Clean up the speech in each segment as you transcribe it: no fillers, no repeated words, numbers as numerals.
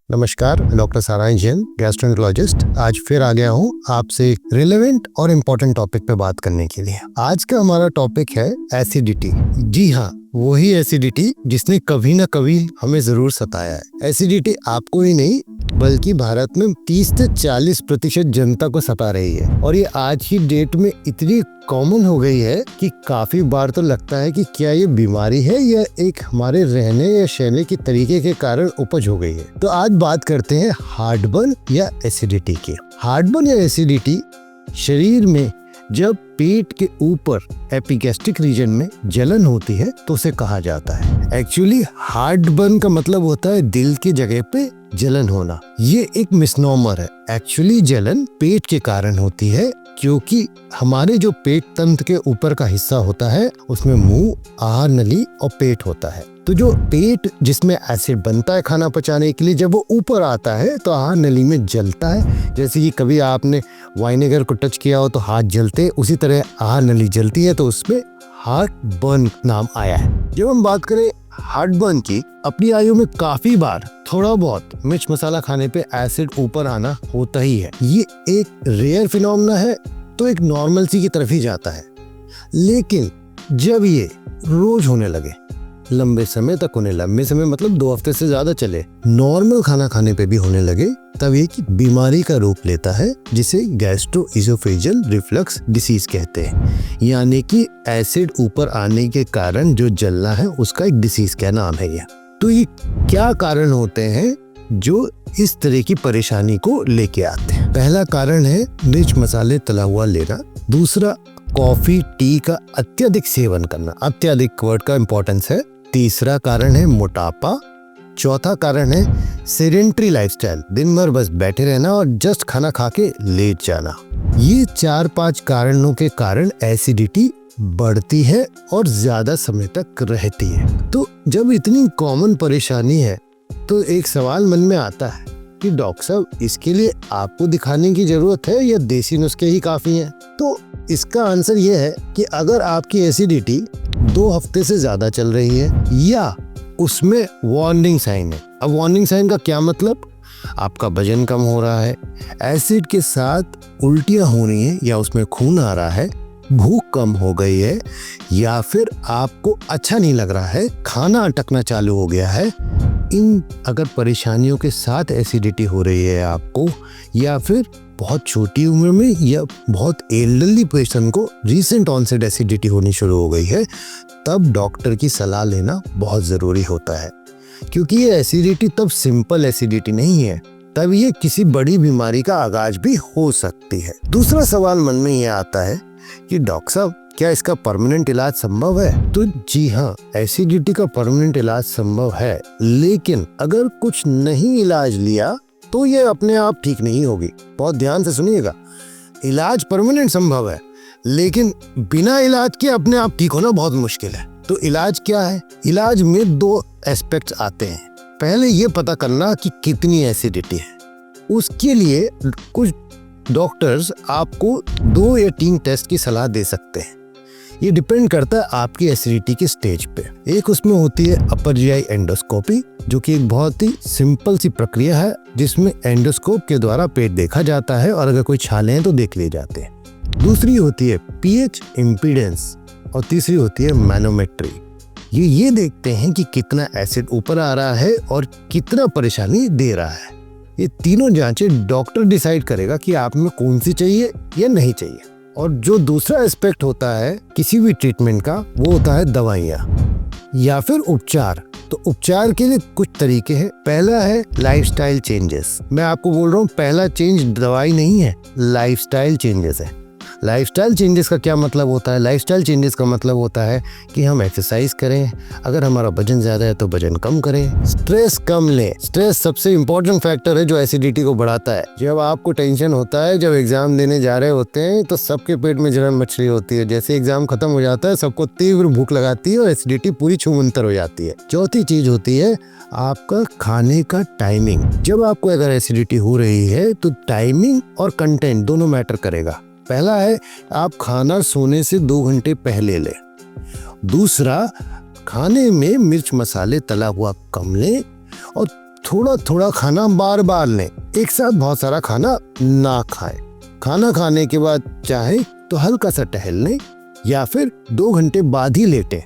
नमस्कार, डॉक्टर सारांश जैन, गैस्ट्रोएंटरोलॉजिस्ट। आज फिर आ गया हूँ आपसे एक रिलेवेंट और इम्पोर्टेंट टॉपिक पे बात करने के लिए। आज का हमारा टॉपिक है एसिडिटी। जी हाँ, वही एसिडिटी जिसने कभी ना कभी हमें जरूर सताया है। एसिडिटी आपको ही नहीं बल्कि भारत में 30 से 40% जनता को सता रही है और ये आज की डेट में इतनी कॉमन हो गई है कि काफी बार तो लगता है कि क्या ये बीमारी है या एक हमारे रहने या शैली के तरीके के कारण उपज हो गई है। तो आज बात करते हैं हार्टबर्न या एसिडिटी की। हार्टबर्न या एसिडिटी शरीर में जब पेट के ऊपर एपिगैस्ट्रिक रीजन में जलन होती है तो उसे कहा जाता है। एक्चुअली हार्टबर्न का मतलब होता है दिल की जगह पे जलन होना। ये एक मिसनोमर है। एक्चुअली जलन पेट के कारण होती है क्योंकि हमारे जो पेट तंत्र के ऊपर का हिस्सा होता है उसमें मुंह, आहार नली और पेट होता है। तो जो पेट जिसमें एसिड बनता है खाना पचाने के लिए, जब वो ऊपर आता है तो आहार नली में जलता है। जैसे कि कभी आपने वाइनेगर को टच किया हो तो हाथ जलते, उसी तरह आहार नली जलती है, तो उसमें हार्ट बर्न नाम आया है। जब हम बात करें हार्ट बर्न की, अपनी आयु में काफी बार थोड़ा बहुत मिर्च मसाला खाने पे एसिड ऊपर आना होता ही है। ये एक रेयर फिनोमेना है तो एक नॉर्मल की तरफ ही जाता है। लेकिन जब ये रोज होने लगे, लंबे समय तक होने, लंबे समय मतलब 2 हफ्ते से ज्यादा चले, नॉर्मल खाना खाने पे भी होने लगे, तब ये बीमारी का रूप लेता है जिसे गैस्ट्रोइसोफेजियल रिफ्लक्स डिसीज कहते हैं। यानी कि एसिड ऊपर आने के कारण जो जलना है उसका एक डिसीज का नाम है ये। तो ये क्या कारण होते हैं जो इस तरह की परेशानी को लेके आते हैं? पहला कारण है मिर्च मसाले तला हुआ लेना। दूसरा, कॉफी टी का अत्यधिक सेवन करना। अत्यधिक वर्ड का इंपॉर्टेंस है। तीसरा कारण है मोटापा। चौथा कारण है सेडेंटरी लाइफस्टाइल, दिन भर बस बैठे रहना और जस्ट खाना खा के लेट जाना। ये 4-5 कारणों के कारण एसिडिटी बढ़ती है और ज्यादा समय तक रहती है। तो जब इतनी कॉमन परेशानी है तो एक सवाल मन में आता है कि डॉक्टर साहब, इसके लिए आपको दिखाने की जरूरत है या देसी नुस्खे ही काफी हैं? तो इसका आंसर ये है कि अगर आपकी एसिडिटी 2 हफ्ते से ज्यादा चल रही है या उसमें वार्निंग साइन है। अब वार्निंग साइन का क्या मतलब? आपका वजन कम हो रहा है, एसिड के साथ उल्टियां हो रही हैं या उसमें खून आ रहा है, भूख कम हो गई है, या फिर आपको अच्छा नहीं लग रहा है, खाना अटकना चालू हो गया है, इन अगर परेशानियों के साथ एसिडिटी हो रही है आपको, या फिर बहुत छोटी उम्र में या बहुत एल्डरली पर्सन को रीसेंट ऑनसेट एसिडिटी होनी शुरू हो गई है, तब डॉक्टर की सलाह लेना बहुत ज़रूरी होता है। क्योंकि ये एसिडिटी तब सिंपल एसिडिटी नहीं है, तब ये किसी बड़ी बीमारी का आगाज भी हो सकती है। दूसरा सवाल मन में ये आता है कि डॉक्टर साहब, क्या इसका परमानेंट इलाज संभव है? तो जी हाँ, एसिडिटी का परमानेंट इलाज संभव है, लेकिन अगर कुछ नहीं इलाज लिया तो ये अपने आप ठीक नहीं होगी। बहुत ध्यान से सुनिएगा, इलाज परमानेंट संभव है लेकिन बिना इलाज के अपने आप ठीक होना बहुत मुश्किल है। तो इलाज क्या है? इलाज में 2 एस्पेक्ट्स आते हैं। पहले ये पता करना कि कितनी एसिडिटी है। उसके लिए कुछ डॉक्टर्स आपको 2 या 3 टेस्ट की सलाह दे सकते हैं। ये डिपेंड करता है आपकी एसिडिटी के स्टेज पे। एक उसमें होती है अपर जीआई एंडोस्कोपी, जो कि एक बहुत ही सिंपल सी प्रक्रिया है जिसमें एंडोस्कोप के द्वारा पेट देखा जाता है और अगर कोई छाले हैं तो देख लिए जाते हैं। दूसरी होती है पीएच इम्पीडेंस और तीसरी होती है मैनोमेट्री। ये देखते हैं कि कितना एसिड ऊपर आ रहा है और कितना परेशानी दे रहा है। ये तीनों जांचें डॉक्टर डिसाइड करेगा कि आप में कौन सी चाहिए या नहीं चाहिए। और जो दूसरा एस्पेक्ट होता है किसी भी ट्रीटमेंट का, वो होता है दवाइयाँ या फिर उपचार। तो उपचार के लिए कुछ तरीके हैं। पहला है लाइफस्टाइल चेंजेस। मैं आपको बोल रहा हूँ, पहला चेंज दवाई नहीं है, लाइफस्टाइल चेंजेस है। लाइफस्टाइल चेंजेस का क्या मतलब होता है? लाइफस्टाइल चेंजेस का मतलब होता है कि हम एक्सरसाइज करें, अगर हमारा वजन ज़्यादा है तो वजन कम करें, स्ट्रेस कम लें। स्ट्रेस सबसे इम्पोर्टेंट फैक्टर है जो एसिडिटी को बढ़ाता है। जब आपको टेंशन होता है, जब एग्जाम देने जा रहे होते हैं तो सबके पेट में जलन मछली होती है। जैसे एग्जाम खत्म हो जाता है सबको तीव्र भूख लगाती है और एसिडिटी पूरी छूमंतर हो जाती है। चौथी चीज होती है आपका खाने का टाइमिंग। जब आपको अगर एसिडिटी हो रही है तो टाइमिंग और कंटेंट दोनों मैटर करेगा। पहला है आप खाना सोने से 2 घंटे पहले लें। दूसरा, खाने में मिर्च मसाले तला हुआ कम लें और थोड़ा थोड़ा खाना बार बार लें। एक साथ बहुत सारा खाना ना खाएं। खाना खाने के बाद चाहे तो हल्का सा टहल लें या फिर 2 घंटे बाद ही लेटें।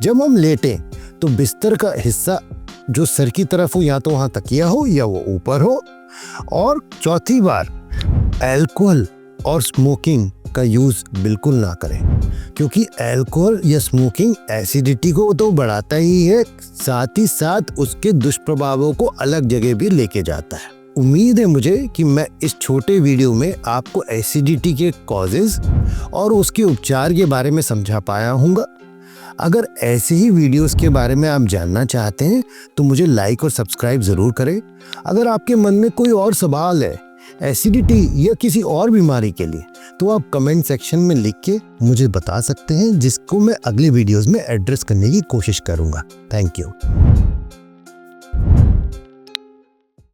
जब हम लेटें तो बिस्तर का हिस्सा जो सर की तरफ हो, या तो वहाँ तकिया हो या वो ऊपर हो। और चौथी बार, अल्कोहल और स्मोकिंग का यूज बिल्कुल ना करें, क्योंकि अल्कोहल या स्मोकिंग एसिडिटी को तो बढ़ाता ही है, साथ ही साथ उसके दुष्प्रभावों को अलग जगह भी लेके जाता है। उम्मीद है मुझे कि मैं इस छोटे वीडियो में आपको एसिडिटी के कॉजेज और उसके उपचार के बारे में समझा पाया हूँगा। अगर ऐसे ही वीडियोस के बारे में आप जानना चाहते हैं तो मुझे लाइक और सब्सक्राइब ज़रूर करें। अगर आपके मन में कोई और सवाल है एसिडिटी या किसी और बीमारी के लिए, तो आप कमेंट सेक्शन में लिख के मुझे बता सकते हैं, जिसको मैं अगले वीडियोस में एड्रेस करने की कोशिश करूँगा। Thank you.